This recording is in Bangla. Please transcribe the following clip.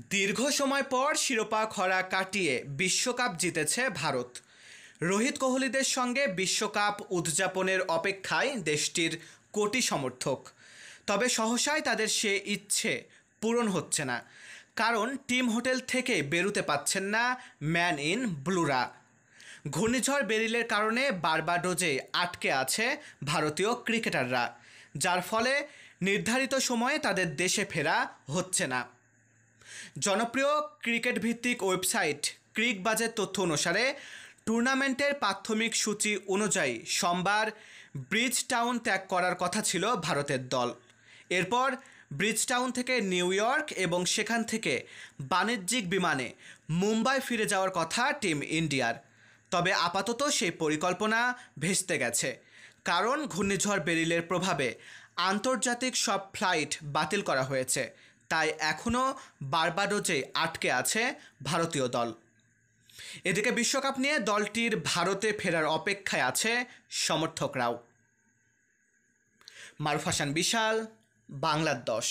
দীর্ঘ সময় পর শিরোপা খরা কাটিয়ে বিশ্বকাপ জিতেছে ভারত। রোহিত কোহলিদের সঙ্গে বিশ্বকাপ উদযাপনের অপেক্ষায় দেশটির কোটি সমর্থক। তবে সহসাই তাদের সে ইচ্ছে পূরণ হচ্ছে না, কারণ টিম হোটেল থেকে বেরোতে পারছেন না ম্যান ইন ব্লুরা। ঘূর্ণিঝড় বেরিলের কারণে বারবাডোজে আটকে আছে ভারতীয় ক্রিকেটাররা, যার ফলে নির্ধারিত সময়ে তাদের দেশে ফেরা হচ্ছে না। জনপ্রিয় ক্রিকেট ভিত্তিক ওয়েবসাইট ক্রিকবাজের তথ্য অনুসারে টুর্নামেন্টের প্রাথমিক সূচি অনুযায়ী সোমবার ব্রিজটাউন ত্যাগ করার কথা ছিল ভারতের দল। এরপর ব্রিজটাউন থেকে নিউ ইয়র্ক এবং সেখান থেকে বাণিজ্যিক বিমানে মুম্বাই ফিরে যাওয়ার কথা টিম ইন্ডিয়ার। তবে আপাতত সেই পরিকল্পনা ভেস্তে গেছে, কারণ ঘূর্ণিঝড় বেরিলের প্রভাবে আন্তর্জাতিক সব ফ্লাইট বাতিল করা হয়েছে। তাই এখনও বারবাডোজে আটকে আছে ভারতীয় দল। এদিকে বিশ্বকাপ নিয়ে দলটির ভারতে ফেরার অপেক্ষায় আছে সমর্থকরাও। মারুফ হাসান বিশাল, বাংলার 10।